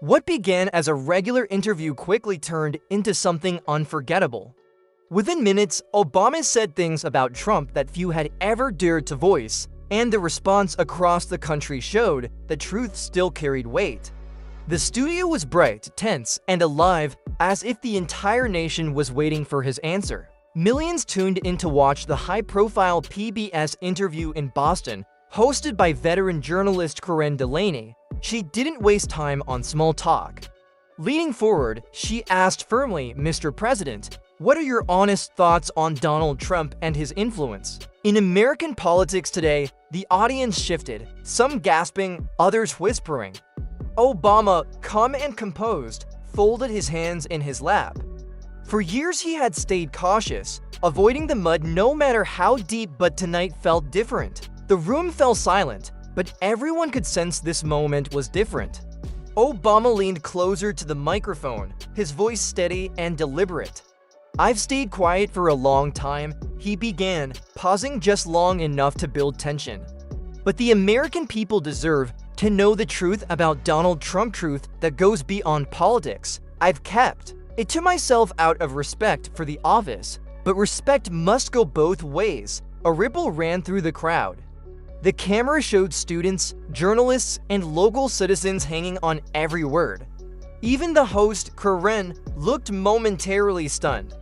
What began as a regular interview quickly turned into something unforgettable. Within minutes, Obama said things about Trump that few had ever dared to voice, and the response across the country showed that truth still carried weight. The studio was bright, tense, and alive, as if the entire nation was waiting for his answer. Millions tuned in to watch the high-profile PBS interview in Boston, hosted by veteran journalist Corinne Delaney. She didn't waste time on small talk. Leaning forward, she asked firmly, "Mr. President, what are your honest thoughts on Donald Trump and his influence?" In American politics today, the audience shifted, some gasping, others whispering. Obama, calm and composed, folded his hands in his lap. For years he had stayed cautious, avoiding the mud no matter how deep, but tonight felt different. The room fell silent, but everyone could sense this moment was different. Obama leaned closer to the microphone, his voice steady and deliberate. "I've stayed quiet for a long time," he began, pausing just long enough to build tension. "But the American people deserve to know the truth about Donald Trump, truth that goes beyond politics. I've kept it to myself out of respect for the office, but respect must go both ways." A ripple ran through the crowd. The camera showed students, journalists, and local citizens hanging on every word. Even the host, Corinne, looked momentarily stunned.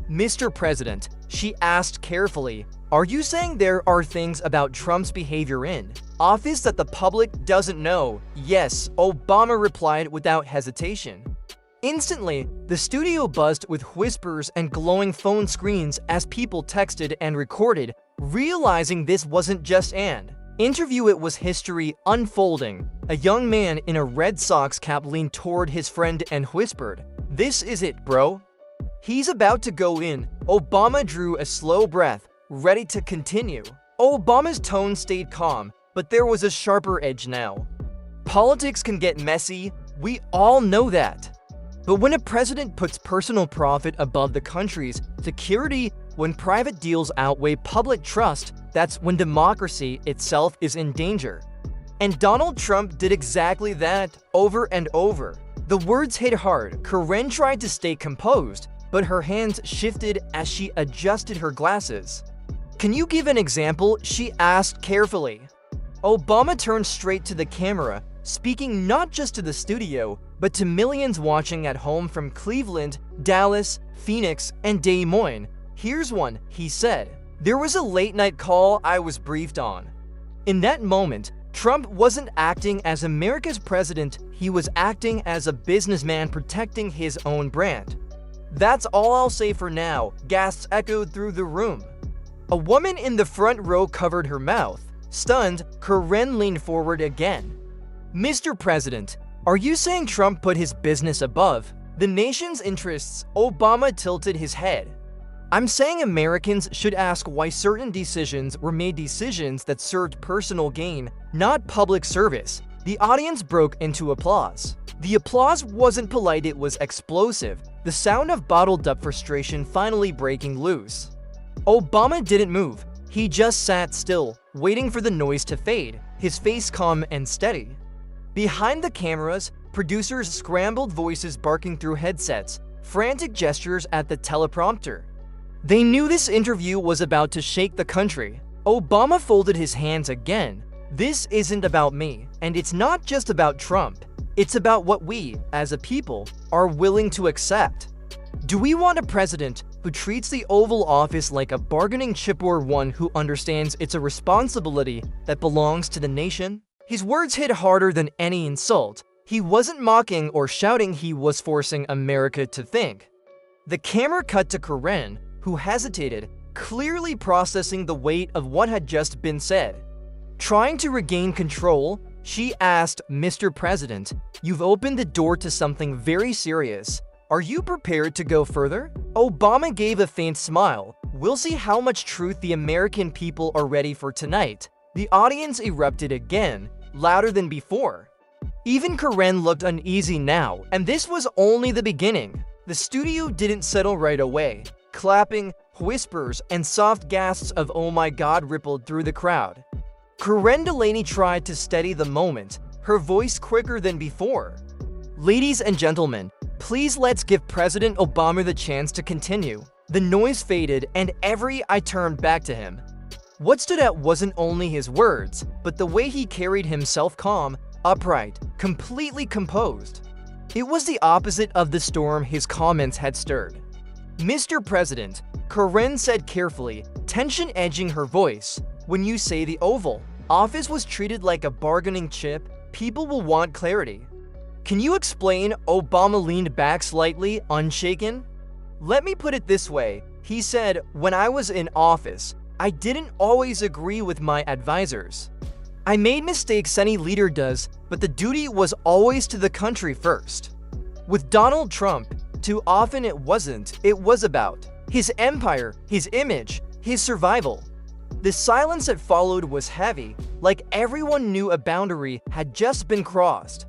"Mr. President," she asked carefully, "are you saying there are things about Trump's behavior in office that the public doesn't know?" "Yes," Obama replied without hesitation. Instantly, the studio buzzed with whispers and glowing phone screens as people texted and recorded, realizing this wasn't just an interview, it was history unfolding. A young man in a Red Sox cap leaned toward his friend and whispered, "This is it, bro. He's about to go in." Obama drew a slow breath, ready to continue. Obama's tone stayed calm, but there was a sharper edge now. Politics can get messy, we all know that. But when a president puts personal profit above the country's security, when private deals outweigh public trust, that's when democracy itself is in danger. And Donald Trump did exactly that, over and over. The words hit hard. Corinne tried to stay composed, but her hands shifted as she adjusted her glasses. "Can you give an example?" she asked carefully. Obama turned straight to the camera, speaking not just to the studio, but to millions watching at home from Cleveland, Dallas, Phoenix, and Des Moines. "Here's one," he said. "There was a late-night call I was briefed on." In that moment, Trump wasn't acting as America's president, he was acting as a businessman protecting his own brand. "That's all I'll say for now," gasps echoed through the room. A woman in the front row covered her mouth. Stunned, Corinne leaned forward again. "Mr. President, are you saying Trump put his business above the nation's interests?" Obama tilted his head. "I'm saying Americans should ask why certain decisions were made, decisions that served personal gain, not public service." The audience broke into applause. The applause wasn't polite, it was explosive, the sound of bottled-up frustration finally breaking loose. Obama didn't move. He just sat still, waiting for the noise to fade, his face calm and steady. Behind the cameras, producers scrambled, voices barking through headsets, frantic gestures at the teleprompter. They knew this interview was about to shake the country. Obama folded his hands again. "This isn't about me, and it's not just about Trump. It's about what we, as a people, are willing to accept. Do we want a president who treats the Oval Office like a bargaining chip, or one who understands it's a responsibility that belongs to the nation?" His words hit harder than any insult. He wasn't mocking or shouting, he was forcing America to think. The camera cut to Corinne, who hesitated, clearly processing the weight of what had just been said. Trying to regain control, she asked, "Mr. President, you've opened the door to something very serious. Are you prepared to go further?" Obama gave a faint smile. "We'll see how much truth the American people are ready for tonight." The audience erupted again, louder than before. Even Corinne looked uneasy now, and this was only the beginning. The studio didn't settle right away. Clapping, whispers, and soft gasps of "oh my God" rippled through the crowd. Corinne Delaney tried to steady the moment, her voice quicker than before. Ladies and gentlemen, please let's give President Obama the chance to continue. The noise faded and every eye turned back to him. What stood out wasn't only his words, but the way he carried himself calm, upright, completely composed. It was the opposite of the storm his comments had stirred. Mr. President, Karen said carefully, tension edging her voice, when you say the Oval Office was treated like a bargaining chip, people will want clarity. Can you explain? Obama leaned back slightly, unshaken. Let me put it this way, he said, when I was in office, I didn't always agree with my advisors. I made mistakes any leader does, but the duty was always to the country first. With Donald Trump, too often it wasn't. It was about his empire, his image, his survival. The silence that followed was heavy, like everyone knew a boundary had just been crossed.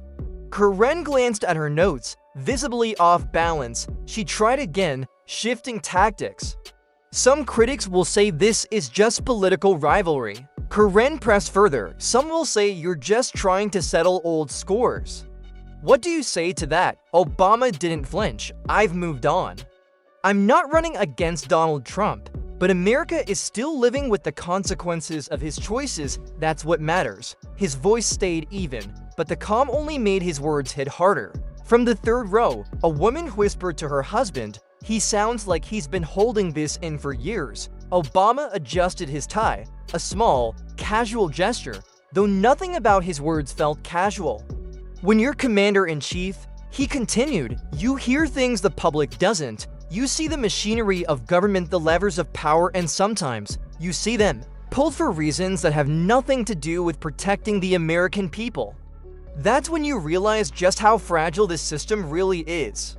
Karen glanced at her notes, visibly off balance. She tried again, shifting tactics. Some critics will say this is just political rivalry. Karen pressed further. Some will say you're just trying to settle old scores. What do you say to that? Obama didn't flinch. I've moved on. I'm not running against Donald Trump, but America is still living with the consequences of his choices. That's what matters. His voice stayed even, but the calm only made his words hit harder. From the third row, a woman whispered to her husband, "He sounds like he's been holding this in for years." Obama adjusted his tie, a small, casual gesture, though nothing about his words felt casual. When you're commander-in-chief, he continued, you hear things the public doesn't. You see the machinery of government, the levers of power, and sometimes you see them pulled for reasons that have nothing to do with protecting the American people. That's when you realize just how fragile this system really is.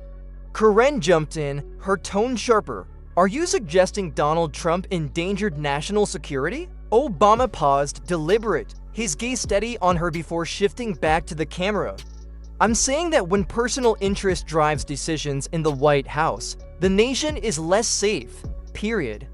Karen jumped in, her tone sharper. Are you suggesting Donald Trump endangered national security? Obama paused, deliberate, his gaze steady on her before shifting back to the camera. I'm saying that when personal interest drives decisions in the White House, the nation is less safe, period.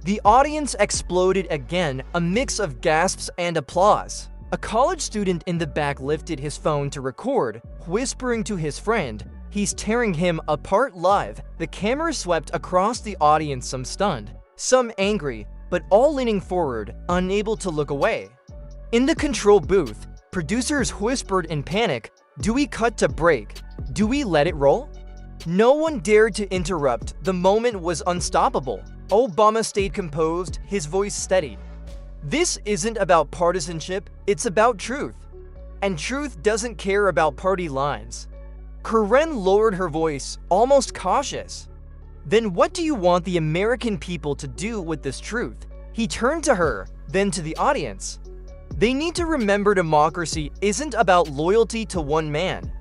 The audience exploded again, a mix of gasps and applause. A college student in the back lifted his phone to record, whispering to his friend, he's tearing him apart live. The camera swept across the audience, some stunned, some angry, but all leaning forward, unable to look away. In the control booth, producers whispered in panic, do we cut to break? Do we let it roll? No one dared to interrupt. The moment was unstoppable. Obama stayed composed, his voice steady. This isn't about partisanship, it's about truth. And truth doesn't care about party lines. Karen lowered her voice, almost cautious. Then what do you want the American people to do with this truth? He turned to her, then to the audience. They need to remember democracy isn't about loyalty to one man.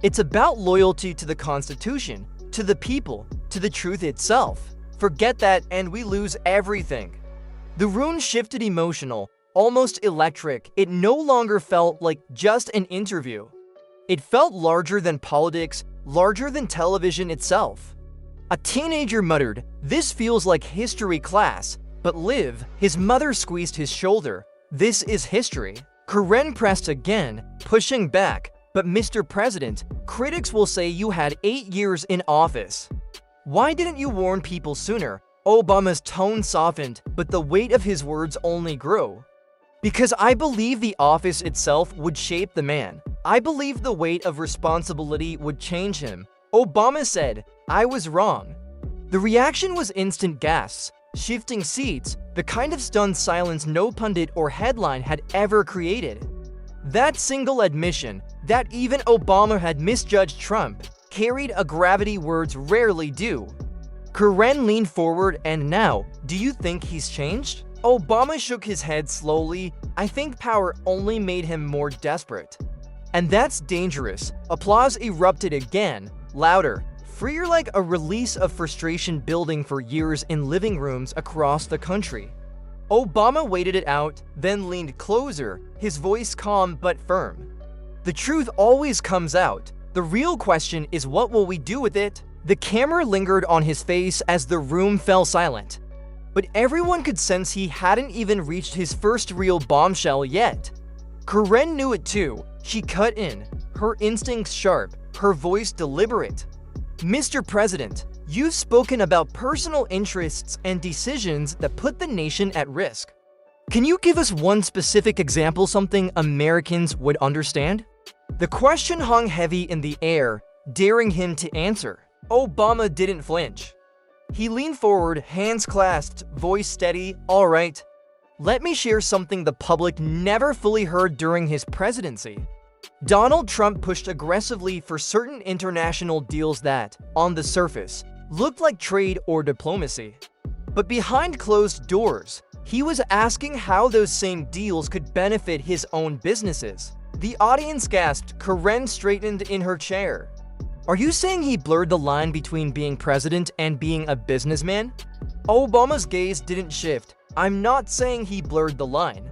It's about loyalty to the Constitution, to the people, to the truth itself. Forget that and we lose everything. The room shifted emotional, almost electric. It no longer felt like just an interview. It felt larger than politics, larger than television itself. A teenager muttered, this feels like history class. But Liv, his mother squeezed his shoulder. This is history. Karen pressed again, pushing back. But Mr. President, critics will say you had 8 years in office. Why didn't you warn people sooner? Obama's tone softened, but the weight of his words only grew. Because I believe the office itself would shape the man. I believe the weight of responsibility would change him. Obama said, I was wrong. The reaction was instant gasps, shifting seats, the kind of stunned silence no pundit or headline had ever created. That single admission, that even Obama had misjudged Trump, carried a gravity words rarely do. Karen leaned forward, and now, do you think he's changed? Obama shook his head slowly. I think power only made him more desperate. And that's dangerous. Applause erupted again, louder, freer, like a release of frustration building for years in living rooms across the country. Obama waited it out, then leaned closer, his voice calm but firm. The truth always comes out. The real question is, what will we do with it? The camera lingered on his face as the room fell silent. But everyone could sense he hadn't even reached his first real bombshell yet. Karen knew it too. She cut in, her instincts sharp, her voice deliberate. Mr. President, you've spoken about personal interests and decisions that put the nation at risk. Can you give us one specific example, something Americans would understand? The question hung heavy in the air, daring him to answer. Obama didn't flinch. He leaned forward, hands clasped, voice steady. All right, let me share something the public never fully heard during his presidency. Donald Trump pushed aggressively for certain international deals that, on the surface, looked like trade or diplomacy. But behind closed doors, he was asking how those same deals could benefit his own businesses. The audience gasped. Karen straightened in her chair. Are you saying he blurred the line between being president and being a businessman? Obama's gaze didn't shift. I'm not saying he blurred the line.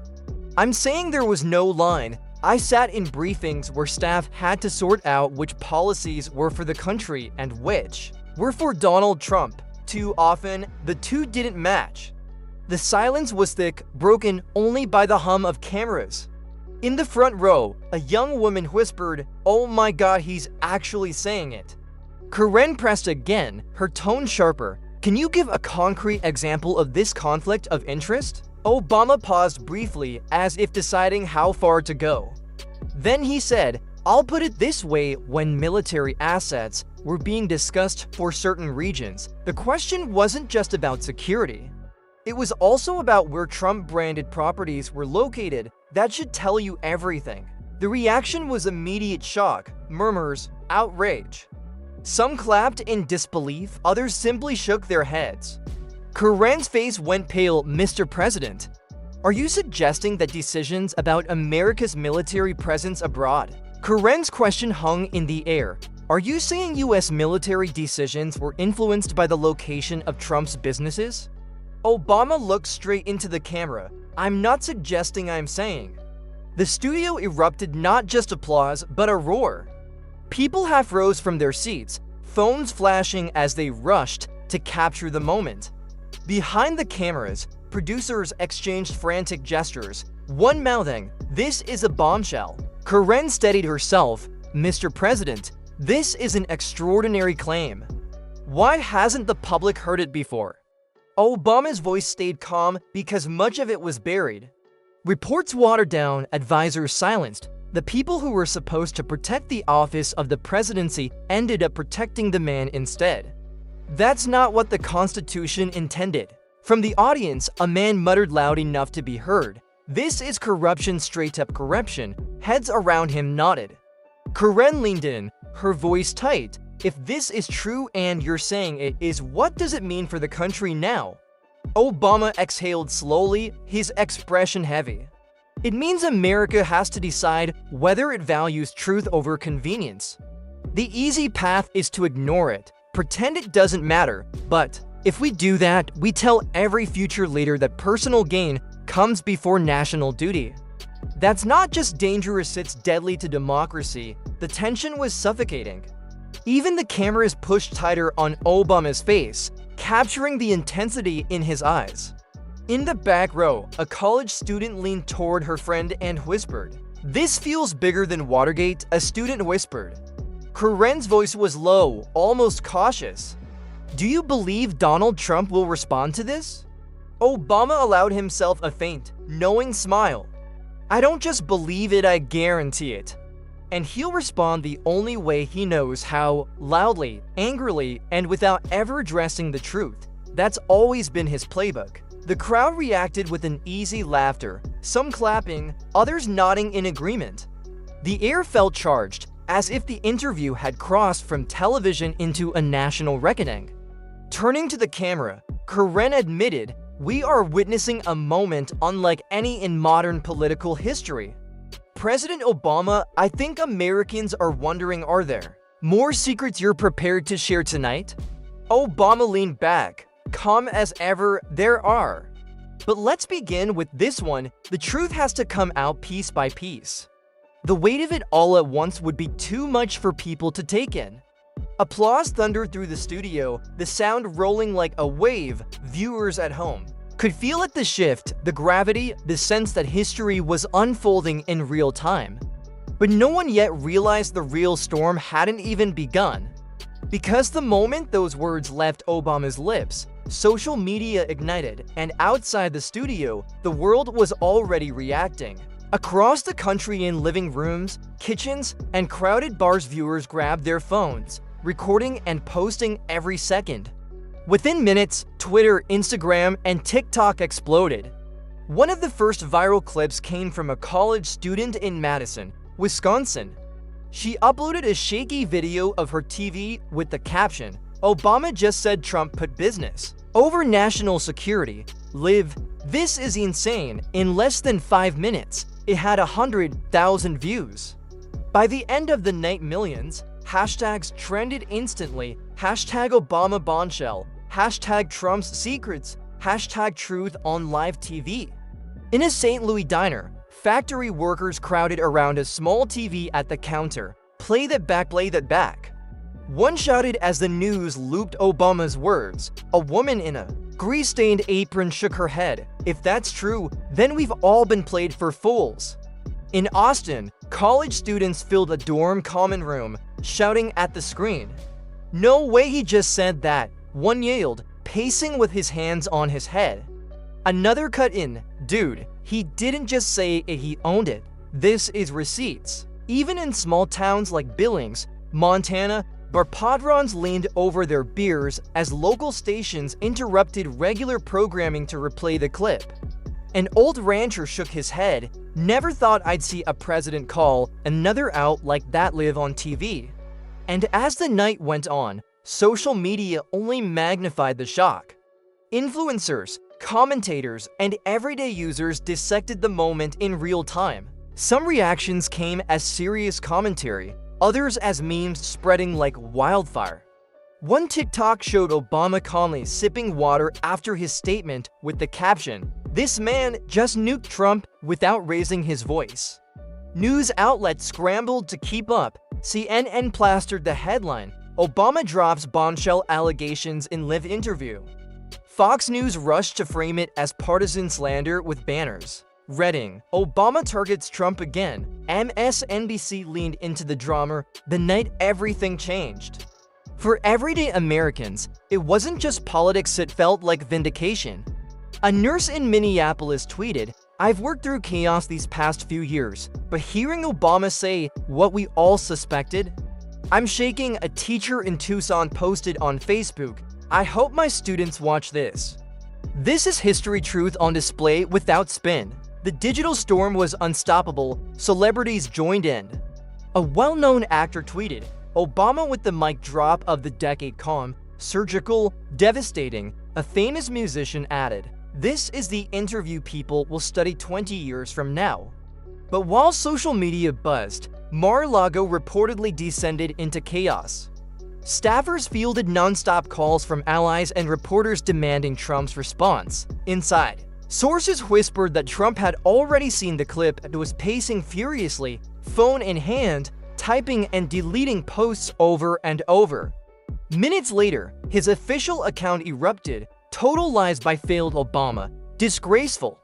I'm saying there was no line. I sat in briefings where staff had to sort out which policies were for the country and which were for Donald Trump. Too often, the two didn't match. The silence was thick, broken only by the hum of cameras. In the front row, a young woman whispered, "Oh my God, he's actually saying it." Karen pressed again, her tone sharper. Can you give a concrete example of this conflict of interest? Obama paused briefly, as if deciding how far to go. Then he said, I'll put it this way, when military assets were being discussed for certain regions, the question wasn't just about security. It was also about where Trump-branded properties were located. That should tell you everything. The reaction was immediate shock, murmurs, outrage. Some clapped in disbelief, others simply shook their heads. Karen's face went pale. Mr. President, are you suggesting that decisions about America's military presence abroad? Karen's question hung in the air. Are you saying U.S. military decisions were influenced by the location of Trump's businesses? Obama looked straight into the camera. I'm not suggesting, I'm saying. The studio erupted, not just applause, but a roar. People half rose from their seats, phones flashing as they rushed to capture the moment. Behind the cameras, producers exchanged frantic gestures, one mouthing, "This is a bombshell." Karen steadied herself. Mr. President, this is an extraordinary claim. Why hasn't the public heard it before? Obama's voice stayed calm because much of it was buried. Reports watered down, advisors silenced. The people who were supposed to protect the office of the presidency ended up protecting the man instead. That's not what the Constitution intended. From the audience, a man muttered loud enough to be heard. This is corruption, straight up corruption. Heads around him nodded. Karen leaned in, her voice tight. If this is true and you're saying it is, what does it mean for the country now? Obama exhaled slowly, his expression heavy. It means America has to decide whether it values truth over convenience. The easy path is to ignore it, pretend it doesn't matter, but if we do that, we tell every future leader that personal gain comes before national duty. That's not just dangerous, it's deadly to democracy. The tension was suffocating. Even the cameras pushed tighter on Obama's face, capturing the intensity in his eyes. In the back row, a college student leaned toward her friend and whispered, "This feels bigger than Watergate," a student whispered. Karen's voice was low, almost cautious. Do you believe Donald Trump will respond to this? Obama allowed himself a faint, knowing smile. I don't just believe it, I guarantee it. And he'll respond the only way he knows how, loudly, angrily, and without ever addressing the truth. That's always been his playbook. The crowd reacted with an easy laughter, some clapping, others nodding in agreement. The air felt charged, as if the interview had crossed from television into a national reckoning. Turning to the camera, Karen admitted, "We are witnessing a moment unlike any in modern political history." President Obama, I think Americans are wondering, are there more secrets you're prepared to share tonight? Obama leaned back, calm as ever. There are. But let's begin with this one. The truth has to come out piece by piece. The weight of it all at once would be too much for people to take in. Applause thundered through the studio, the sound rolling like a wave. Viewers at home could feel it, the shift, the gravity, the sense that history was unfolding in real time. But no one yet realized the real storm hadn't even begun. Because the moment those words left Obama's lips, social media ignited, and outside the studio, the world was already reacting. Across the country in living rooms, kitchens, and crowded bars, viewers grabbed their phones, recording and posting every second. Within minutes, Twitter, Instagram, and TikTok exploded. One of the first viral clips came from a college student in Madison, Wisconsin. She uploaded a shaky video of her TV with the caption, "Obama just said Trump put business over national security. Live. This is insane." In less than 5 minutes, it had 100,000 views. By the end of the night, millions hashtags trended instantly. Hashtag Obama bombshell, hashtag Trump's secrets, hashtag truth on live TV. In a St. Louis diner, factory workers crowded around a small TV at the counter. "Play that back, play that back." One shouted as the news looped Obama's words. A woman in a grease-stained apron shook her head. "If that's true, then we've all been played for fools." In Austin, college students filled a dorm common room, shouting at the screen. "No way he just said that," one yelled, pacing with his hands on his head. Another cut in, "Dude, he didn't just say it, he owned it. This is receipts." Even in small towns like Billings, Montana, bar patrons leaned over their beers as local stations interrupted regular programming to replay the clip. An old rancher shook his head. "Never thought I'd see a president call another out like that live on TV." And as the night went on, social media only magnified the shock. Influencers, commentators, and everyday users dissected the moment in real time. Some reactions came as serious commentary, others as memes spreading like wildfire. One TikTok showed Obama calmly sipping water after his statement with the caption, "This man just nuked Trump," without raising his voice. News outlets scrambled to keep up. CNN plastered the headline, "Obama drops bombshell allegations in live interview." Fox News rushed to frame it as partisan slander with banners. Reading, "Obama targets Trump again." MSNBC leaned into the drama. The night everything changed. For everyday Americans, it wasn't just politics, it felt like vindication. A nurse in Minneapolis tweeted, "I've worked through chaos these past few years, but hearing Obama say what we all suspected, I'm shaking." A teacher in Tucson posted on Facebook, "I hope my students watch this." This is history truth on display without spin. The digital storm was unstoppable. Celebrities joined in. A well-known actor tweeted, "Obama with the mic drop of the decade, calm, surgical, devastating." A famous musician added, "This is the interview people will study 20 years from now." But while social media buzzed, Mar-a-Lago reportedly descended into chaos. Staffers fielded non-stop calls from allies and reporters demanding Trump's response. Inside, sources whispered that Trump had already seen the clip and was pacing furiously, phone in hand, typing and deleting posts over and over. Minutes later, his official account erupted, "Total lies by failed Obama. Disgraceful.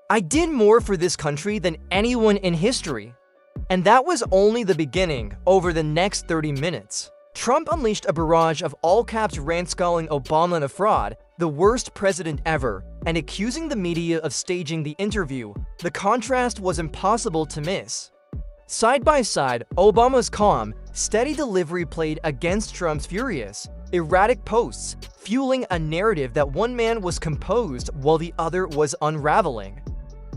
I did more for this country than anyone in history." And that was only the beginning. Over the next 30 minutes, Trump unleashed a barrage of all-caps rants calling Obama a fraud, the worst president ever, and accusing the media of staging the interview. The contrast was impossible to miss. Side by side, Obama's calm, steady delivery played against Trump's furious, erratic posts, fueling a narrative that one man was composed while the other was unraveling.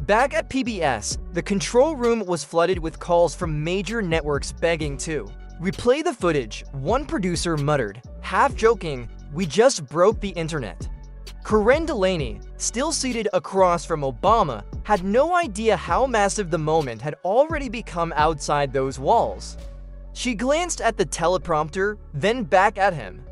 Back at PBS, the control room was flooded with calls from major networks begging to replay the footage. One producer muttered, half joking, "We just broke the internet." Corinne Delaney, still seated across from Obama, had no idea how massive the moment had already become outside those walls. She glanced at the teleprompter, then back at him.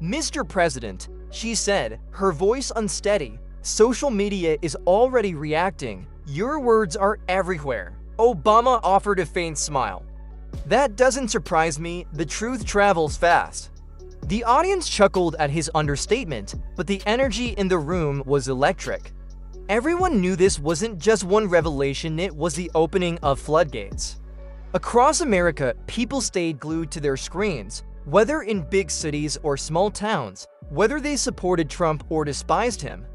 "Mr. President," she said, her voice unsteady, "social media is already reacting. Your words are everywhere." Obama offered a faint smile. "That doesn't surprise me. The truth travels fast." The audience chuckled at his understatement, but the energy in the room was electric. Everyone knew this wasn't just one revelation, it was the opening of floodgates. Across America, people stayed glued to their screens, whether in big cities or small towns, whether they supported Trump or despised him.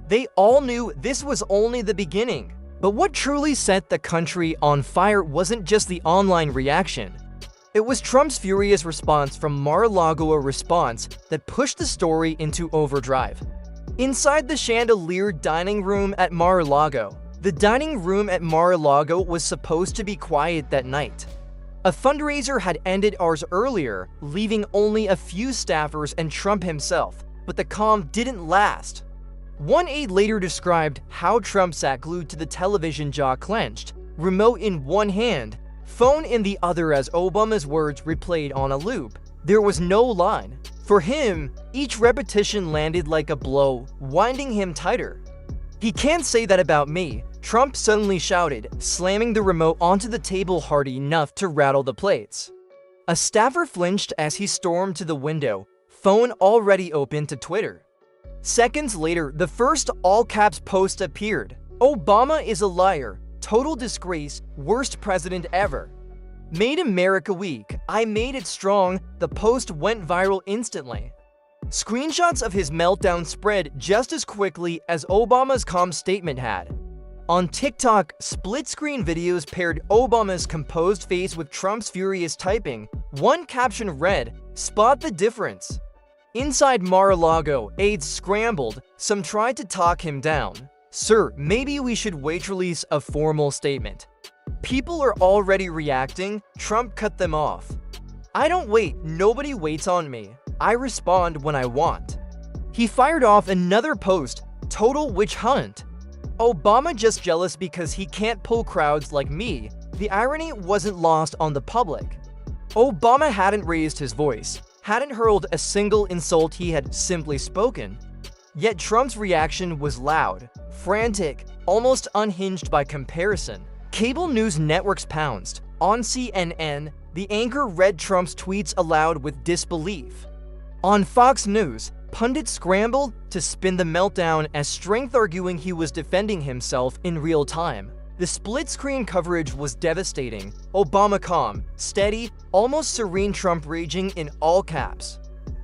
They all knew this was only the beginning. But what truly set the country on fire wasn't just the online reaction. It was Trump's furious response from Mar-a-Lago, a response that pushed the story into overdrive. Inside the chandelier dining room at Mar-a-Lago, the dining room at Mar-a-Lago was supposed to be quiet that night. A fundraiser had ended hours earlier, leaving only a few staffers and Trump himself, but the calm didn't last. One aide later described how Trump sat glued to the television, jaw clenched, remote in one hand, phone in the other as Obama's words replayed on a loop. There was no line. For him, each repetition landed like a blow, winding him tighter. "He can't say that about me," Trump suddenly shouted, slamming the remote onto the table hard enough to rattle the plates. A staffer flinched as he stormed to the window, phone already open to Twitter. Seconds later, the first all-caps post appeared. "Obama is a liar. Total disgrace. Worst president ever. Made America weak. I made it strong." The post went viral instantly. Screenshots of his meltdown spread just as quickly as Obama's calm statement had. On TikTok, split-screen videos paired Obama's composed face with Trump's furious typing. One caption read, "Spot the difference." Inside Mar-a-Lago, aides scrambled. Some tried to talk him down. "Sir, maybe we should wait to release a formal statement. People are already reacting." Trump cut them off. "I don't wait. Nobody waits on me. I respond when I want." He fired off another post. "Total witch hunt. Obama just jealous because he can't pull crowds like me." The irony wasn't lost on the public. Obama hadn't raised his voice, hadn't hurled a single insult, he had simply spoken. Yet Trump's reaction was loud, frantic, almost unhinged by comparison. Cable news networks pounced. On CNN, the anchor read Trump's tweets aloud with disbelief. On Fox News, pundits scrambled to spin the meltdown as strength, arguing he was defending himself in real time. The split-screen coverage was devastating. Obama calm, steady, almost serene, Trump raging in all caps.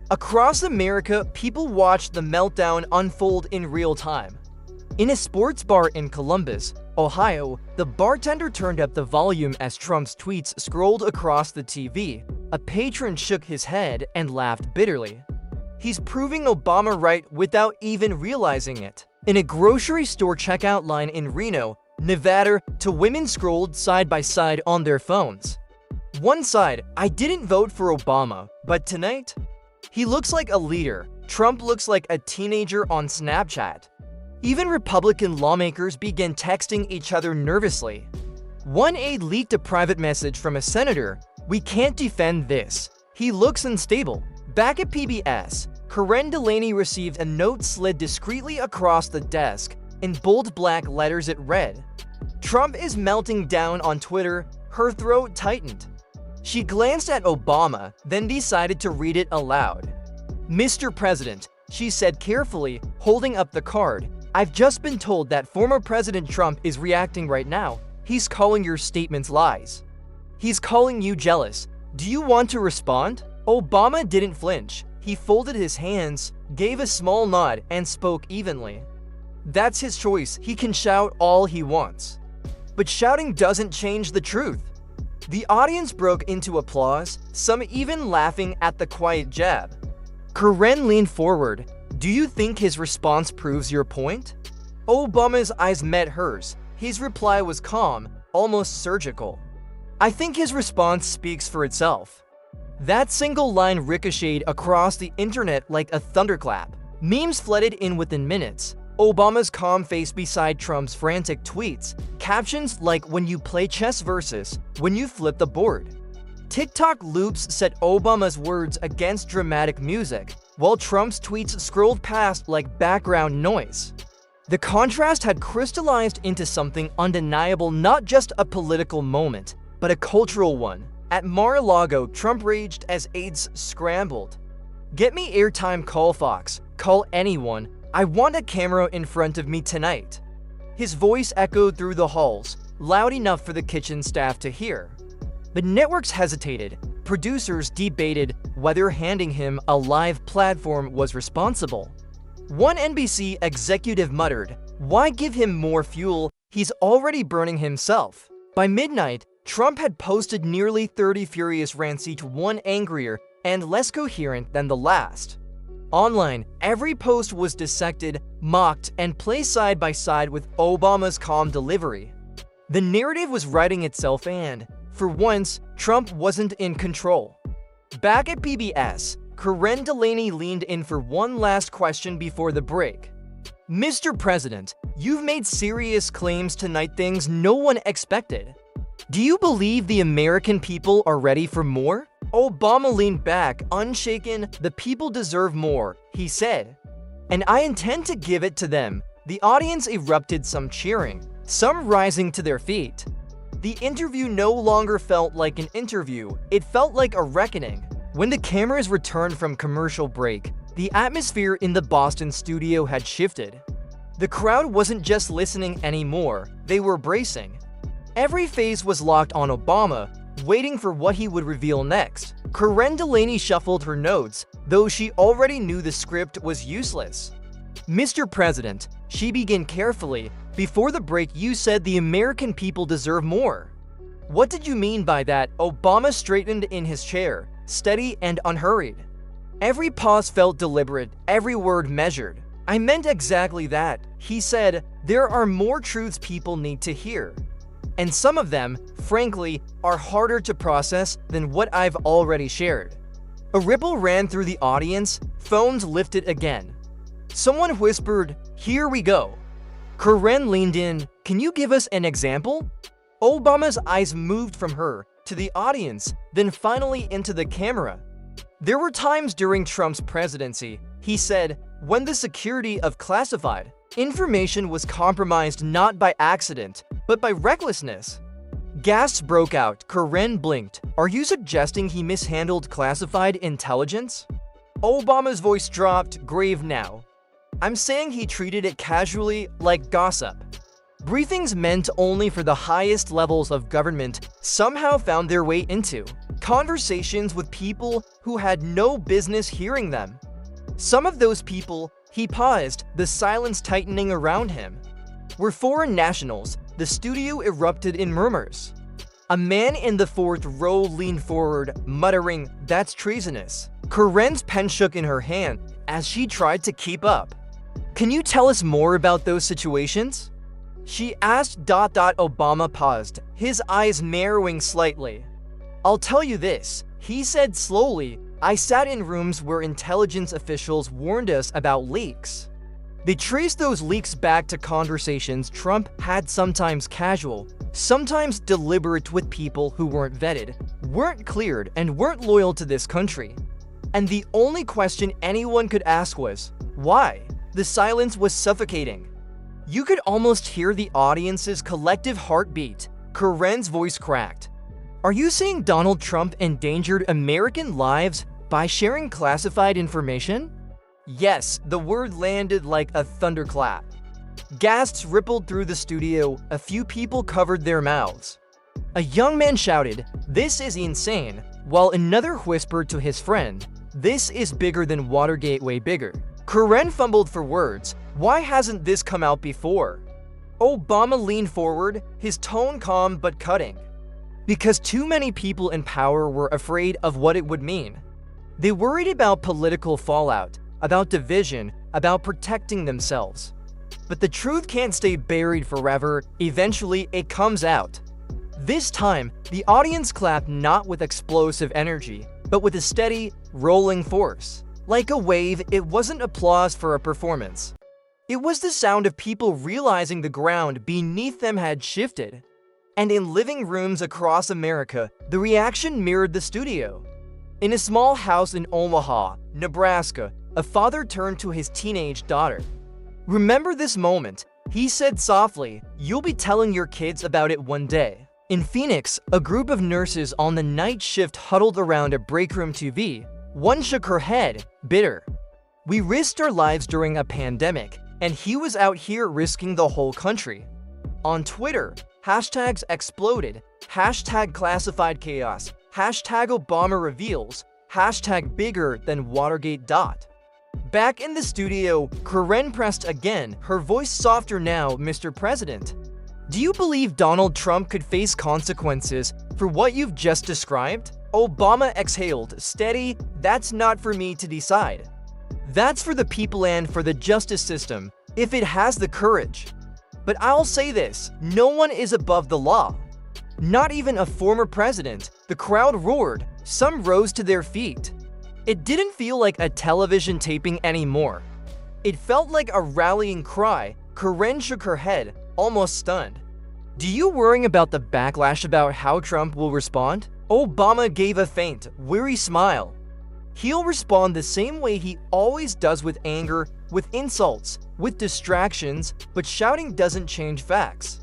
Across America, people watched the meltdown unfold in real time. In a sports bar in Columbus, Ohio, the bartender turned up the volume as Trump's tweets scrolled across the TV. A patron shook his head and laughed bitterly. He's proving Obama right without even realizing it. In a grocery store checkout line in Reno, Nevada, two women scrolled side by side on their phones. One side, "I didn't vote for Obama, but tonight, he looks like a leader. Trump looks like a teenager on Snapchat." Even Republican lawmakers began texting each other nervously. One aide leaked a private message from a senator. "We can't defend this. He looks unstable." Back at PBS, Karen Delaney received a note slid discreetly across the desk. In bold black letters it read, "Trump is melting down on Twitter." Her throat tightened. She glanced at Obama, then decided to read it aloud. "Mr. President," she said carefully, holding up the card, "I've just been told that former President Trump is reacting right now. He's calling your statements lies. He's calling you jealous. Do you want to respond?" Obama didn't flinch. He folded his hands, gave a small nod, and spoke evenly. That's his choice. He can shout all he wants. But shouting doesn't change the truth. The audience broke into applause, some even laughing at the quiet jab. Karen leaned forward. "Do you think his response proves your point?" Obama's eyes met hers. His reply was calm, almost surgical. "I think his response speaks for itself." That single line ricocheted across the internet like a thunderclap. Memes flooded in within minutes. Obama's calm face beside Trump's frantic tweets. Captions like "when you play chess" versus "when you flip the board." TikTok loops set Obama's words against dramatic music, while Trump's tweets scrolled past like background noise. The contrast had crystallized into something undeniable, not just a political moment, but a cultural one. At Mar-a-Lago, Trump raged as aides scrambled. "Get me airtime, call Fox, call anyone. I want a camera in front of me tonight." His voice echoed through the halls, loud enough for the kitchen staff to hear. But networks hesitated. Producers debated whether handing him a live platform was responsible. One NBC executive muttered, "Why give him more fuel? He's already burning himself." By midnight, Trump had posted nearly 30 furious rants, each one angrier and less coherent than the last. Online, every post was dissected, mocked, and placed side by side with Obama's calm delivery. The narrative was writing itself, and, for once, Trump wasn't in control. Back at PBS, Karen Delaney leaned in for one last question before the break. "Mr. President, you've made serious claims tonight, things no one expected. Do you believe the American people are ready for more?" Obama leaned back, unshaken. "The people deserve more," he said. "And I intend to give it to them." The audience erupted, some cheering, some rising to their feet. The interview no longer felt like an interview, it felt like a reckoning. When the cameras returned from commercial break, the atmosphere in the Boston studio had shifted. The crowd wasn't just listening anymore, they were bracing. Every face was locked on Obama, waiting for what he would reveal next. Karen Delaney shuffled her notes, though she already knew the script was useless. "Mr. President," she began carefully, "before the break you said the American people deserve more. What did you mean by that?" Obama straightened in his chair, steady and unhurried. Every pause felt deliberate, every word measured. "I meant exactly that," he said. "There are more truths people need to hear. And some of them, frankly, are harder to process than what I've already shared." A ripple ran through the audience, phones lifted again. Someone whispered, "Here we go." Karen leaned in, "Can you give us an example?" Obama's eyes moved from her to the audience, then finally into the camera. "There were times during Trump's presidency," he said, "when the security of classified information was compromised not by accident, but by recklessness." Gasps broke out. Karen blinked. "Are you suggesting he mishandled classified intelligence?" Obama's voice dropped, grave now. "I'm saying he treated it casually, like gossip." Briefings meant only for the highest levels of government somehow found their way into conversations with people who had no business hearing them. Some of those people, he paused, the silence tightening around him, were foreign nationals. The studio erupted in murmurs. A man in the fourth row leaned forward, muttering, "That's treasonous." Karen's pen shook in her hand as she tried to keep up. "Can you tell us more about those situations?" she asked. Obama paused, his eyes narrowing slightly. "I'll tell you this," he said slowly. "I sat in rooms where intelligence officials warned us about leaks. They traced those leaks back to conversations Trump had, sometimes casual, sometimes deliberate, with people who weren't vetted, weren't cleared, and weren't loyal to this country. And the only question anyone could ask was, why?" The silence was suffocating. You could almost hear the audience's collective heartbeat. Karen's voice cracked. "Are you saying Donald Trump endangered American lives by sharing classified information?" Yes, the word landed like a thunderclap. Gasps rippled through the studio. A few people covered their mouths. A young man shouted, "This is insane," while another whispered to his friend, "This is bigger than Watergate, way bigger." Karen fumbled for words. "Why hasn't this come out before?" Obama leaned forward, his tone calm but cutting. "Because too many people in power were afraid of what it would mean. They worried about political fallout, about division, about protecting themselves. But the truth can't stay buried forever. Eventually, it comes out." This time, the audience clapped not with explosive energy, but with a steady, rolling force. Like a wave, it wasn't applause for a performance. It was the sound of people realizing the ground beneath them had shifted. And in living rooms across America, the reaction mirrored the studio. In a small house in Omaha, Nebraska, a father turned to his teenage daughter. "Remember this moment," he said softly. "You'll be telling your kids about it one day." In Phoenix, a group of nurses on the night shift huddled around a breakroom TV. One shook her head, bitter. "We risked our lives during a pandemic, and he was out here risking the whole country." On Twitter, hashtags exploded, hashtag classified chaos, hashtag Obama reveals, hashtag bigger than Watergate. Back in the studio, Karen pressed again, her voice softer now, Mr. President. Do you believe Donald Trump could face consequences for what you've just described? Obama exhaled, steady, that's not for me to decide. That's for the people and for the justice system, if it has the courage. But I'll say this, no one is above the law. Not even a former president. The crowd roared, some rose to their feet. It didn't feel like a television taping anymore. It felt like a rallying cry. Karen shook her head, almost stunned. Do you worry about the backlash about how Trump will respond? Obama gave a faint, weary smile. He'll respond the same way he always does, with anger, with insults, with distractions, but shouting doesn't change facts.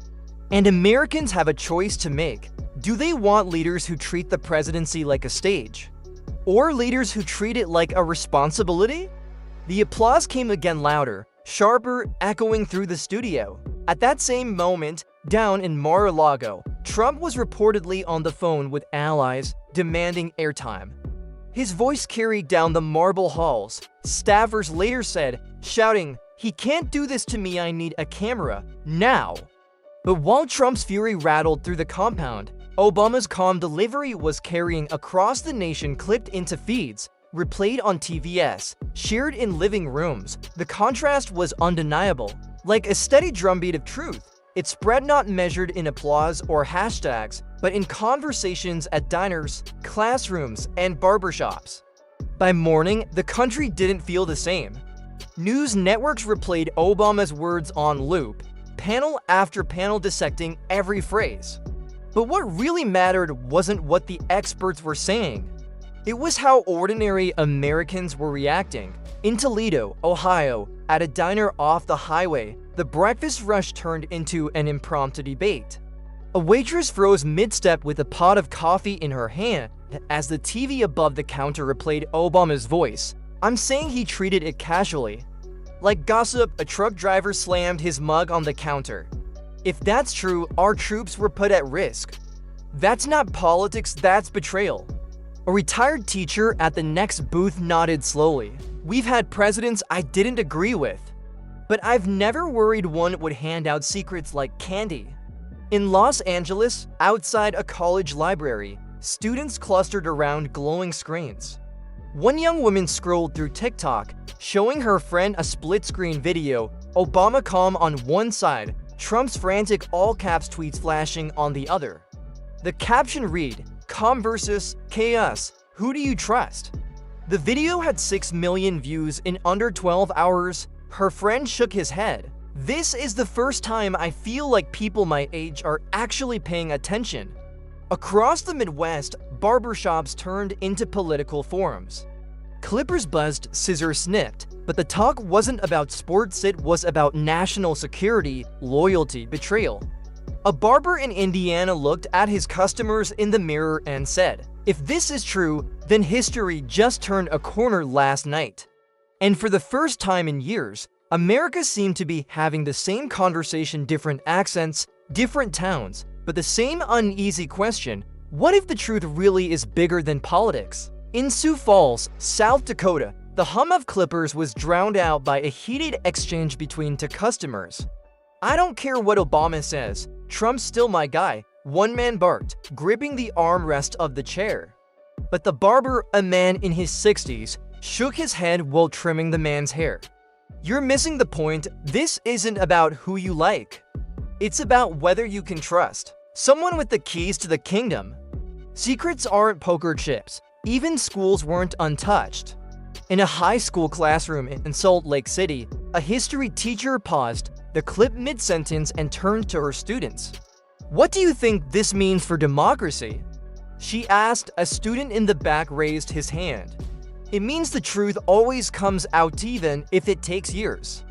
And Americans have a choice to make. Do they want leaders who treat the presidency like a stage? Or leaders who treat it like a responsibility? The applause came again, louder, sharper, echoing through the studio. At that same moment, down in Mar-a-Lago, Trump was reportedly on the phone with allies, demanding airtime. His voice carried down the marble halls. Staffers later said, shouting, "He can't do this to me, I need a camera, now." But while Trump's fury rattled through the compound, Obama's calm delivery was carrying across the nation, clipped into feeds, replayed on TVS, shared in living rooms. The contrast was undeniable. Like a steady drumbeat of truth, it spread, not measured in applause or hashtags, but in conversations at diners, classrooms, and barbershops. By morning, the country didn't feel the same. News networks replayed Obama's words on loop, panel after panel dissecting every phrase. But what really mattered wasn't what the experts were saying. It was how ordinary Americans were reacting. In Toledo, Ohio, at a diner off the highway, the breakfast rush turned into an impromptu debate. A waitress froze mid-step with a pot of coffee in her hand as the TV above the counter replayed Obama's voice. I'm saying he treated it casually. Like gossip, a truck driver slammed his mug on the counter. If that's true, our troops were put at risk. That's not politics, that's betrayal. A retired teacher at the next booth nodded slowly. We've had presidents I didn't agree with, but I've never worried one would hand out secrets like candy. In Los Angeles, outside a college library, students clustered around glowing screens. One young woman scrolled through TikTok, showing her friend a split-screen video, Obama calm on one side, Trump's frantic all-caps tweets flashing on the other. The caption read, "Calm versus chaos, who do you trust?" The video had 6 million views in under 12 hours. Her friend shook his head. This is the first time I feel like people my age are actually paying attention. Across the Midwest, barbershops turned into political forums. Clippers buzzed, scissors snipped, but the talk wasn't about sports, it was about national security, loyalty, betrayal. A barber in Indiana looked at his customers in the mirror and said, "If this is true, then history just turned a corner last night." And for the first time in years, America seemed to be having the same conversation, different accents, different towns, but the same uneasy question: what if the truth really is bigger than politics? In Sioux Falls, South Dakota, the hum of clippers was drowned out by a heated exchange between two customers. "I don't care what Obama says, Trump's still my guy," one man barked, gripping the armrest of the chair. But the barber, a man in his 60s, shook his head while trimming the man's hair. "You're missing the point. This isn't about who you like. It's about whether you can trust someone with the keys to the kingdom." Secrets aren't poker chips. Even schools weren't untouched. In a high school classroom in Salt Lake City, a history teacher paused the clip mid-sentence and turned to her students. "What do you think this means for democracy?" she asked. A student in the back raised his hand. "It means the truth always comes out, even if it takes years.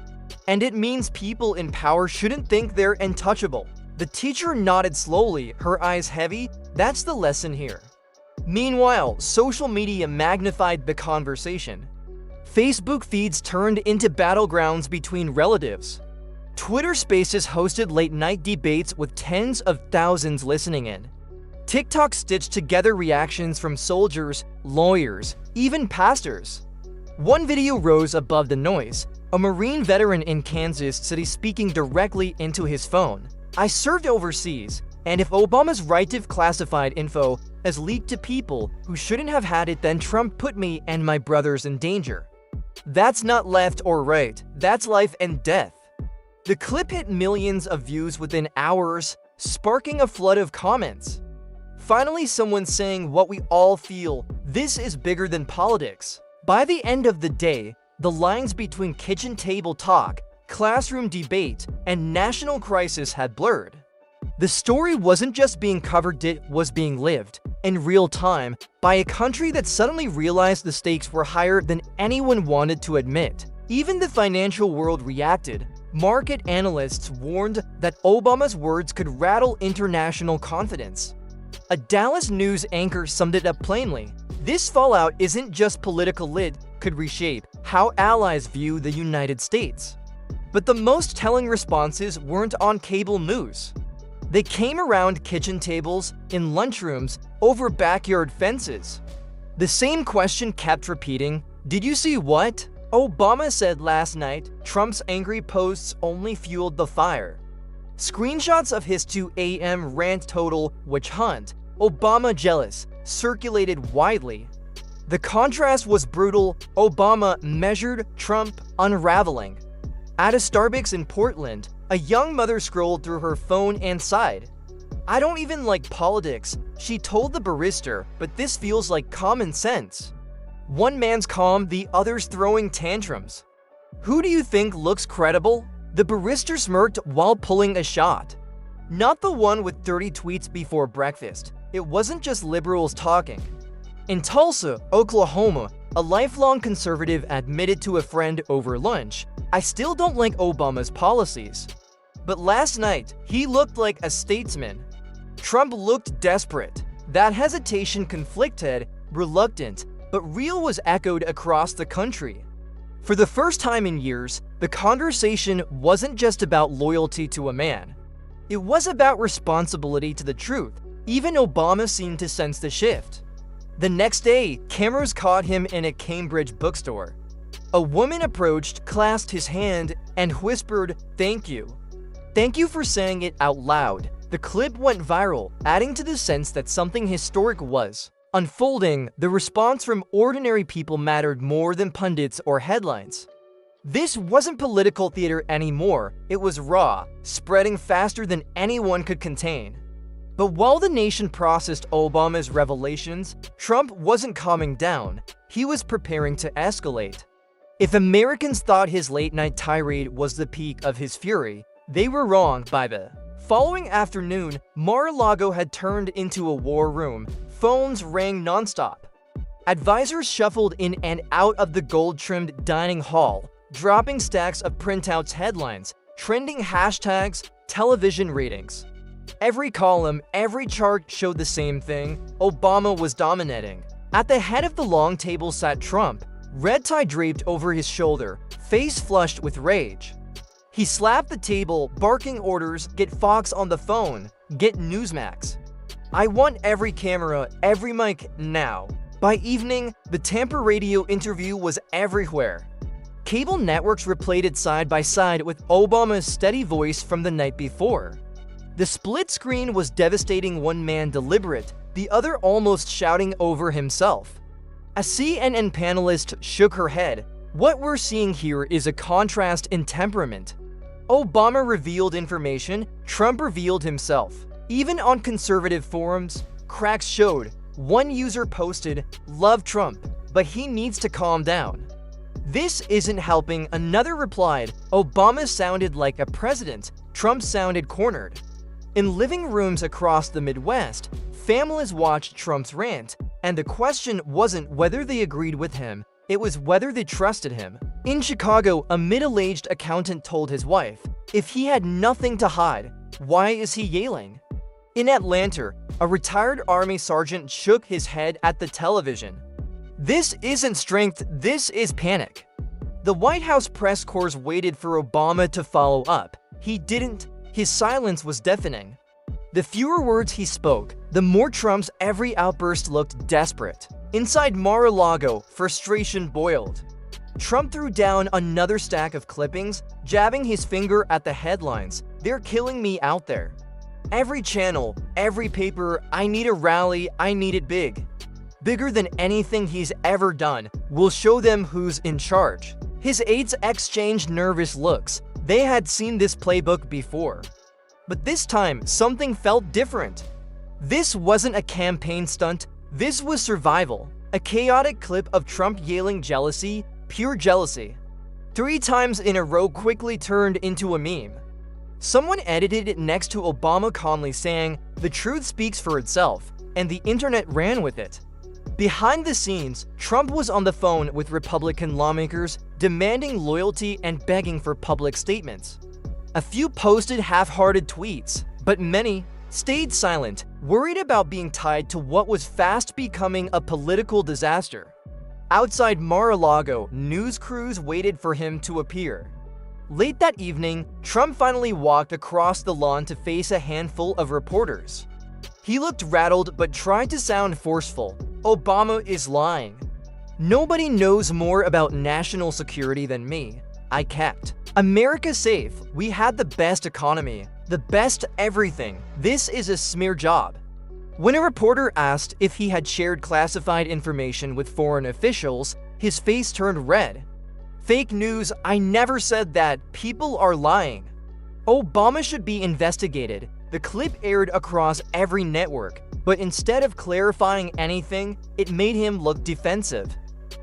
And it means people in power shouldn't think they're untouchable." The teacher nodded slowly, her eyes heavy. "That's the lesson here." Meanwhile, social media magnified the conversation. Facebook feeds turned into battlegrounds between relatives. Twitter Spaces hosted late-night debates with tens of thousands listening in. TikTok stitched together reactions from soldiers, lawyers, even pastors. One video rose above the noise. A Marine veteran in Kansas said he's speaking directly into his phone. "I served overseas, and if Obama's right of classified info has leaked to people who shouldn't have had it, then Trump put me and my brothers in danger." That's not left or right, that's life and death. The clip hit millions of views within hours, sparking a flood of comments. Finally, someone saying what we all feel: this is bigger than politics. By the end of the day, the lines between kitchen table talk, classroom debate, and national crisis had blurred. The story wasn't just being covered, it was being lived, in real time, by a country that suddenly realized the stakes were higher than anyone wanted to admit. Even the financial world reacted. Market analysts warned that Obama's words could rattle international confidence. A Dallas news anchor summed it up plainly: "This fallout isn't just political, it could reshape how allies view the United States." But the most telling responses weren't on cable news. They came around kitchen tables, in lunchrooms, over backyard fences. The same question kept repeating: "Did you see what Obama said last night?" Trump's angry posts only fueled the fire. Screenshots of his 2 a.m. rant total witch hunt, "Obama jealous," circulated widely. The contrast was brutal: Obama measured, Trump unraveling. At a Starbucks in Portland, a young mother scrolled through her phone and sighed. "I don't even like politics," she told the barista, "but this feels like common sense." One man's calm, the other's throwing tantrums. "Who do you think looks credible?" The barista smirked while pulling a shot. Not the one with 30 tweets before breakfast. It wasn't just liberals talking. In Tulsa, Oklahoma, a lifelong conservative admitted to a friend over lunch, "I still don't like Obama's policies." But last night, he looked like a statesman. Trump looked desperate. That hesitation, conflicted, reluctant, but real, was echoed across the country. For the first time in years, the conversation wasn't just about loyalty to a man. It was about responsibility to the truth. Even Obama seemed to sense the shift. The next day, cameras caught him in a Cambridge bookstore. A woman approached, clasped his hand, and whispered, "Thank you. Thank you for saying it out loud." The clip went viral, adding to the sense that something historic was unfolding. The response from ordinary people mattered more than pundits or headlines. This wasn't political theater anymore. It was raw, spreading faster than anyone could contain. But while the nation processed Obama's revelations, Trump wasn't calming down. He was preparing to escalate. If Americans thought his late-night tirade was the peak of his fury, they were wrong. By the following afternoon, Mar-a-Lago had turned into a war room. Phones rang nonstop. Advisors shuffled in and out of the gold-trimmed dining hall, dropping stacks of printouts, headlines, trending hashtags, television ratings. Every column, every chart showed the same thing: Obama was dominating. At the head of the long table sat Trump, red tie draped over his shoulder, face flushed with rage. He slapped the table, barking orders: "Get Fox on the phone, get Newsmax. I want every camera, every mic, now." By evening, the Tampa radio interview was everywhere. Cable networks replayed it side by side with Obama's steady voice from the night before. The split screen was devastating: one man deliberate, the other almost shouting over himself. A CNN panelist shook her head. "What we're seeing here is a contrast in temperament." Obama revealed information, Trump revealed himself. Even on conservative forums, cracks showed. One user posted, "Love Trump, but he needs to calm down." "This isn't helping," another replied. Obama sounded like a president, Trump sounded cornered. In living rooms across the Midwest, families watched Trump's rant, and the question wasn't whether they agreed with him, it was whether they trusted him. In Chicago, a middle-aged accountant told his wife, "If he had nothing to hide, why is he yelling?" In Atlanta, a retired Army sergeant shook his head at the television. "This isn't strength, this is panic." The White House press corps waited for Obama to follow up. He didn't. His silence was deafening. The fewer words he spoke, the more Trump's every outburst looked desperate. Inside Mar-a-Lago, frustration boiled. Trump threw down another stack of clippings, jabbing his finger at the headlines. "They're killing me out there. Every channel, every paper, I need a rally, I need it big. Bigger than anything he's ever done. We'll show them who's in charge." His aides exchanged nervous looks. They had seen this playbook before. But this time, something felt different. This wasn't a campaign stunt. This was survival. A chaotic clip of Trump yelling jealousy, pure jealousy. 3 times in a row quickly turned into a meme. Someone edited it next to Obama calmly saying, "The truth speaks for itself," and the internet ran with it. Behind the scenes, Trump was on the phone with Republican lawmakers, demanding loyalty and begging for public statements. A few posted half-hearted tweets, but many stayed silent, worried about being tied to what was fast becoming a political disaster. Outside Mar-a-Lago, news crews waited for him to appear. Late that evening, Trump finally walked across the lawn to face a handful of reporters. He looked rattled but tried to sound forceful. "Obama is lying. Nobody knows more about national security than me. I kept America safe. We had the best economy, the best everything. This is a smear job." When a reporter asked if he had shared classified information with foreign officials, his face turned red. "Fake news, I never said that. People are lying. Obama should be investigated." The clip aired across every network, but instead of clarifying anything, it made him look defensive.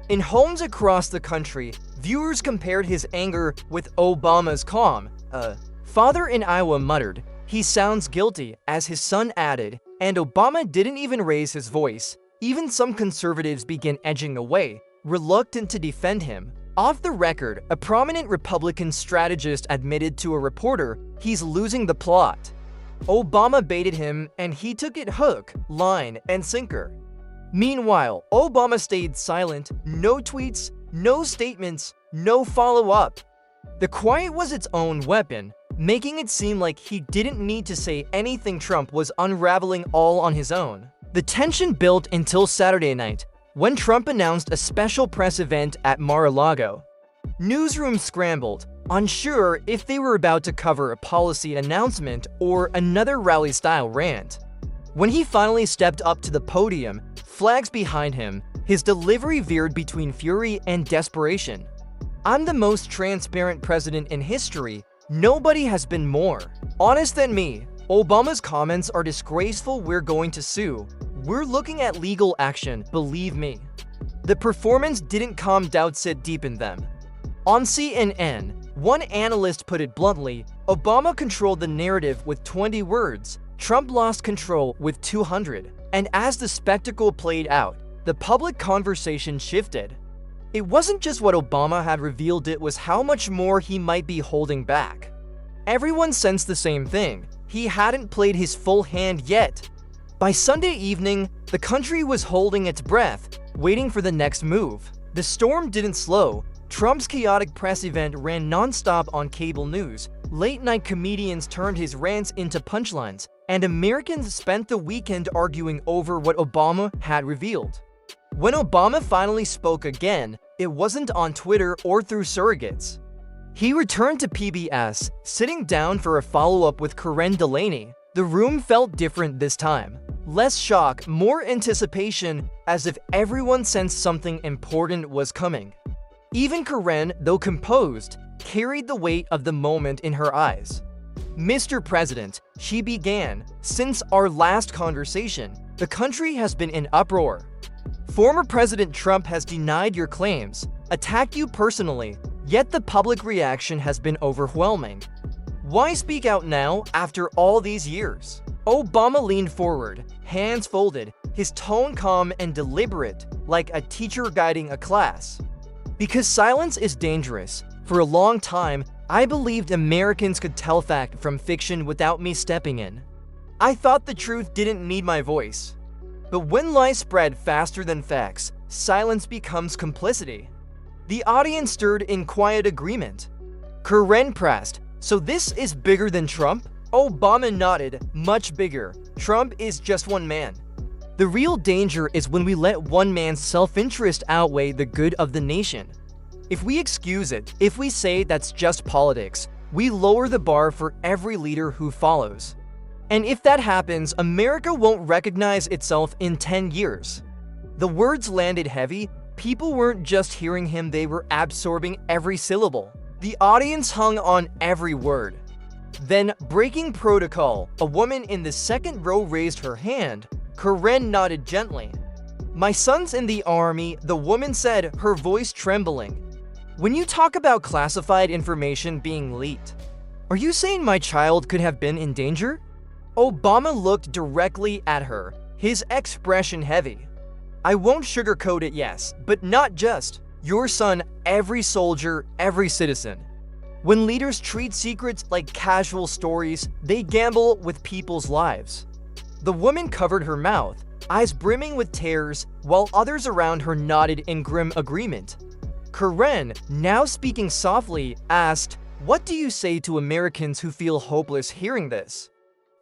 In homes across the country, viewers compared his anger with Obama's calm. A father in Iowa muttered, "He sounds guilty," as his son added, and Obama didn't even raise his voice. Even some conservatives began edging away, reluctant to defend him. Off the record, a prominent Republican strategist admitted to a reporter he's losing the plot. Obama baited him, and he took it hook, line, and sinker. Meanwhile, Obama stayed silent, no tweets, no statements, no follow-up. The quiet was its own weapon, making it seem like he didn't need to say anything. Trump was unraveling all on his own. The tension built until Saturday night, when Trump announced a special press event at Mar-a-Lago. Newsrooms scrambled, unsure if they were about to cover a policy announcement or another rally-style rant. When he finally stepped up to the podium, flags behind him, his delivery veered between fury and desperation. "I'm the most transparent president in history. Nobody has been more honest than me. Obama's comments are disgraceful. We're going to sue. We're looking at legal action, believe me." The performance didn't calm doubts, it deepened them. On CNN, one analyst put it bluntly, Obama controlled the narrative with 20 words. Trump lost control with 200. And as the spectacle played out, the public conversation shifted. It wasn't just what Obama had revealed, it was how much more he might be holding back. Everyone sensed the same thing. He hadn't played his full hand yet. By Sunday evening, the country was holding its breath, waiting for the next move. The storm didn't slow. Trump's chaotic press event ran nonstop on cable news. Late-night comedians turned his rants into punchlines, and Americans spent the weekend arguing over what Obama had revealed. When Obama finally spoke again, it wasn't on Twitter or through surrogates. He returned to PBS, sitting down for a follow-up with Karen Delaney. The room felt different this time. Less shock, more anticipation, as if everyone sensed something important was coming. Even Karen, though composed, carried the weight of the moment in her eyes. "Mr. President," she began, "since our last conversation, the country has been in uproar. Former President Trump has denied your claims, attacked you personally, yet the public reaction has been overwhelming. Why speak out now after all these years?" Obama leaned forward, hands folded, his tone calm and deliberate, like a teacher guiding a class. "Because silence is dangerous. For a long time, I believed Americans could tell fact from fiction without me stepping in. I thought the truth didn't need my voice. But when lies spread faster than facts, silence becomes complicity." The audience stirred in quiet agreement. Karen pressed, So this is bigger than Trump? Obama nodded, much bigger. Trump is just one man. The real danger is when we let one man's self-interest outweigh the good of the nation. If we excuse it, if we say that's just politics, we lower the bar for every leader who follows. And if that happens, America won't recognize itself in 10 years. The words landed heavy. People weren't just hearing him, they were absorbing every syllable. The audience hung on every word. Then, breaking protocol, a woman in the second row raised her hand. Karen nodded gently. "My son's in the army," the woman said, her voice trembling. "When you talk about classified information being leaked, are you saying my child could have been in danger?" Obama looked directly at her, his expression heavy. "I won't sugarcoat it, yes, but not just your son, every soldier, every citizen. When leaders treat secrets like casual stories, they gamble with people's lives." The woman covered her mouth, eyes brimming with tears, while others around her nodded in grim agreement. Karen, now speaking softly, asked, "What do you say to Americans who feel hopeless hearing this?"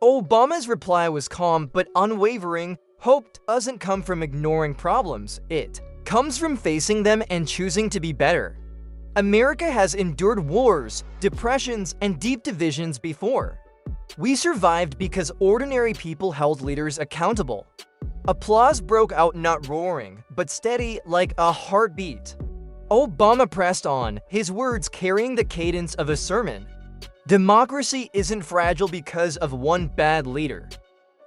Obama's reply was calm but unwavering. "Hope doesn't come from ignoring problems. It comes from facing them and choosing to be better. America has endured wars, depressions, and deep divisions before. We survived because ordinary people held leaders accountable." Applause broke out, not roaring, but steady like a heartbeat. Obama pressed on, his words carrying the cadence of a sermon. "Democracy isn't fragile because of one bad leader.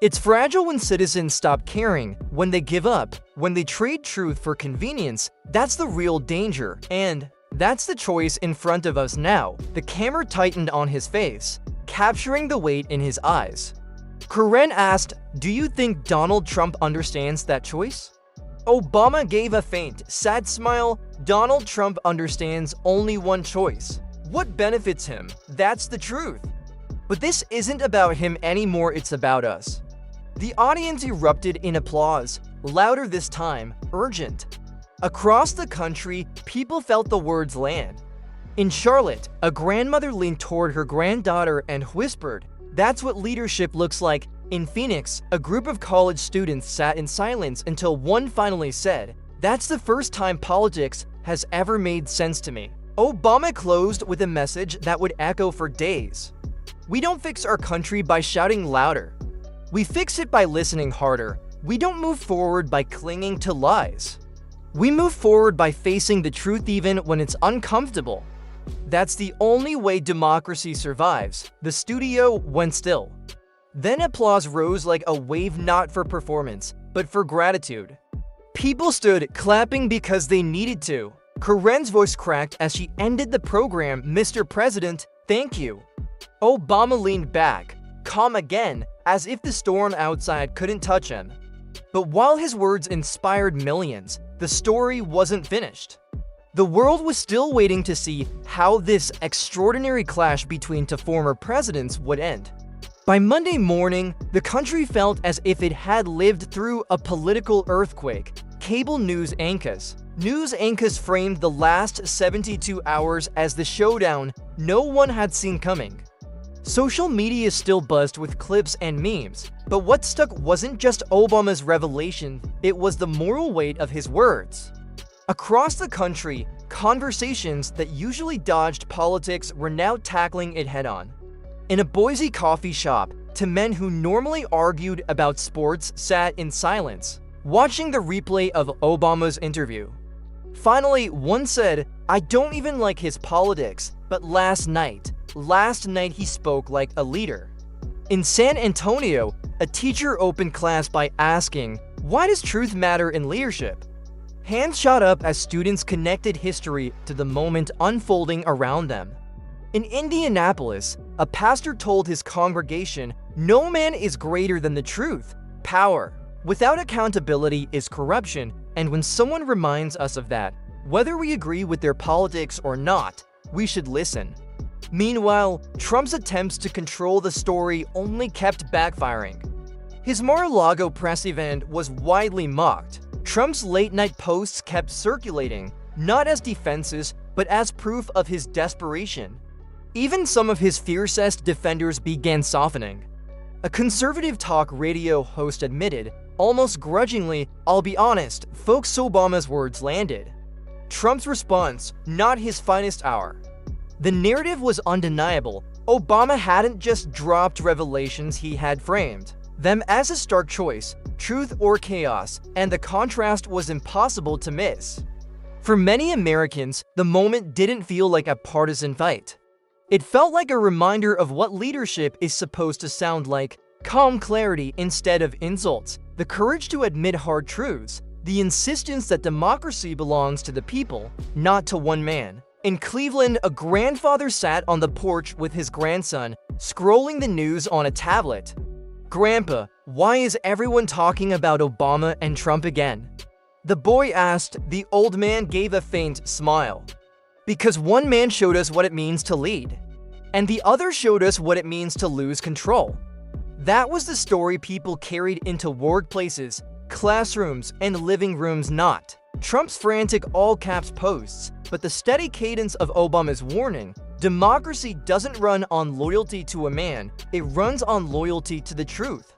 It's fragile when citizens stop caring, when they give up, when they trade truth for convenience. That's the real danger, and that's the choice in front of us now." The camera tightened on his face, capturing the weight in his eyes. Karen asked, "Do you think Donald Trump understands that choice?" Obama gave a faint, sad smile. "Donald Trump understands only one choice. What benefits him? That's the truth. But this isn't about him anymore, it's about us." The audience erupted in applause, louder this time, urgent. Across the country, people felt the words land. In Charlotte, a grandmother leaned toward her granddaughter and whispered, "That's what leadership looks like." In Phoenix, a group of college students sat in silence until one finally said, "That's the first time politics has ever made sense to me." Obama closed with a message that would echo for days. "We don't fix our country by shouting louder. We fix it by listening harder. We don't move forward by clinging to lies. We move forward by facing the truth even when it's uncomfortable. That's the only way democracy survives." The studio went still. Then applause rose like a wave, not for performance, but for gratitude. People stood, clapping because they needed to. Karen's voice cracked as she ended the program. "Mr. President, thank you." Obama leaned back, calm again, as if the storm outside couldn't touch him. But while his words inspired millions, the story wasn't finished. The world was still waiting to see how this extraordinary clash between two former presidents would end. By Monday morning, the country felt as if it had lived through a political earthquake. Cable news anchors framed the last 72 hours as the showdown no one had seen coming. Social media still buzzed with clips and memes, but what stuck wasn't just Obama's revelation, it was the moral weight of his words. Across the country, conversations that usually dodged politics were now tackling it head-on. In a Boise coffee shop, two men who normally argued about sports sat in silence, watching the replay of Obama's interview. Finally, one said, "I don't even like his politics, but last night he spoke like a leader." In San Antonio, a teacher opened class by asking, "Why does truth matter in leadership?" Hands shot up as students connected history to the moment unfolding around them. In Indianapolis, a pastor told his congregation, "No man is greater than the truth. Power without accountability is corruption," and when someone reminds us of that, whether we agree with their politics or not, we should listen. Meanwhile, Trump's attempts to control the story only kept backfiring. His Mar-a-Lago press event was widely mocked. Trump's late-night posts kept circulating, not as defenses, but as proof of his desperation. Even some of his fiercest defenders began softening. A conservative talk radio host admitted, almost grudgingly, "I'll be honest, folks, Obama's words landed." Trump's response, not his finest hour. The narrative was undeniable. Obama hadn't just dropped revelations, he had framed them as a stark choice, truth or chaos, and the contrast was impossible to miss. For many Americans, the moment didn't feel like a partisan fight. It felt like a reminder of what leadership is supposed to sound like: calm clarity instead of insults, the courage to admit hard truths, the insistence that democracy belongs to the people, not to one man. In Cleveland, a grandfather sat on the porch with his grandson, scrolling the news on a tablet. "Grandpa, why is everyone talking about Obama and Trump again?" the boy asked. The old man gave a faint smile. "Because one man showed us what it means to lead, and the other showed us what it means to lose control." That was the story people carried into workplaces, classrooms, and living rooms, not Trump's frantic all-caps posts, but the steady cadence of Obama's warning: democracy doesn't run on loyalty to a man, it runs on loyalty to the truth.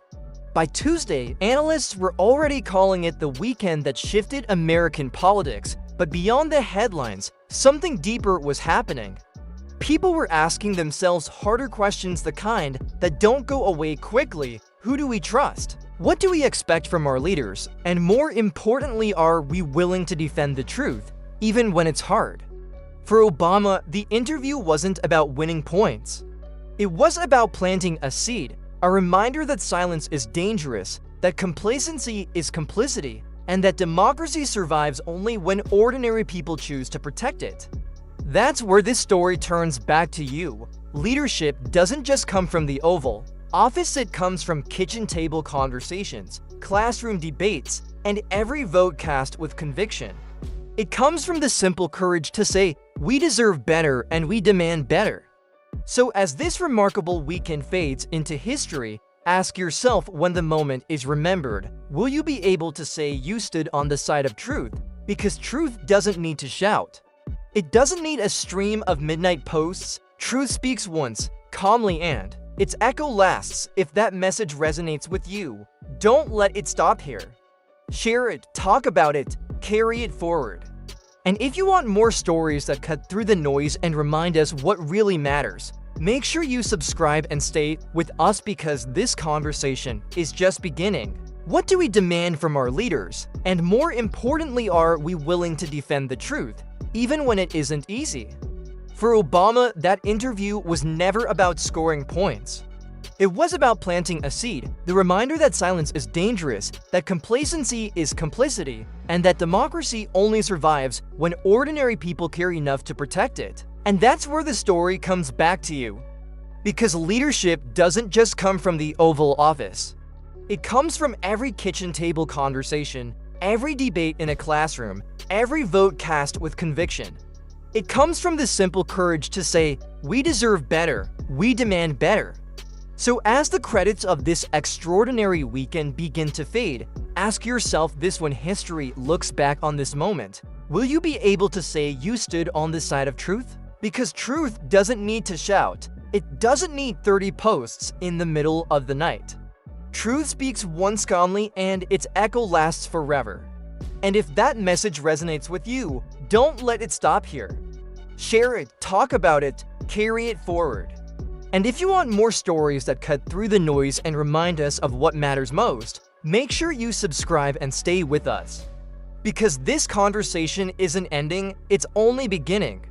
By Tuesday, analysts were already calling it the weekend that shifted American politics, but beyond the headlines, something deeper was happening. People were asking themselves harder questions, the kind that don't go away quickly. Who do we trust? What do we expect from our leaders? And more importantly, are we willing to defend the truth, even when it's hard? For Obama, the interview wasn't about winning points. It was about planting a seed, a reminder that silence is dangerous, that complacency is complicity, and that democracy survives only when ordinary people choose to protect it. That's where this story turns back to you. Leadership doesn't just come from the Oval Office, it comes from kitchen table conversations, classroom debates, and every vote cast with conviction. It comes from the simple courage to say, "We deserve better and we demand better." So as this remarkable weekend fades into history, ask yourself, when the moment is remembered, will you be able to say you stood on the side of truth? Because truth doesn't need to shout. It doesn't need a stream of midnight posts. Truth speaks once, calmly, and its echo lasts. If that message resonates with you, don't let it stop here. Share it, talk about it, carry it forward. And if you want more stories that cut through the noise and remind us what really matters, make sure you subscribe and stay with us, because this conversation is just beginning. What do we demand from our leaders? And more importantly, are we willing to defend the truth, even when it isn't easy? For Obama, that interview was never about scoring points. It was about planting a seed, the reminder that silence is dangerous, that complacency is complicity, and that democracy only survives when ordinary people care enough to protect it. And that's where the story comes back to you. Because leadership doesn't just come from the Oval Office. It comes from every kitchen table conversation, every debate in a classroom, every vote cast with conviction. It comes from the simple courage to say, "We deserve better, we demand better." So as the credits of this extraordinary weekend begin to fade, ask yourself this: when history looks back on this moment, will you be able to say you stood on the side of truth? Because truth doesn't need to shout. It doesn't need 30 posts in the middle of the night. Truth speaks once calmly, and its echo lasts forever. And if that message resonates with you, don't let it stop here. Share it, talk about it, carry it forward. And if you want more stories that cut through the noise and remind us of what matters most, make sure you subscribe and stay with us. Because this conversation isn't ending, it's only beginning.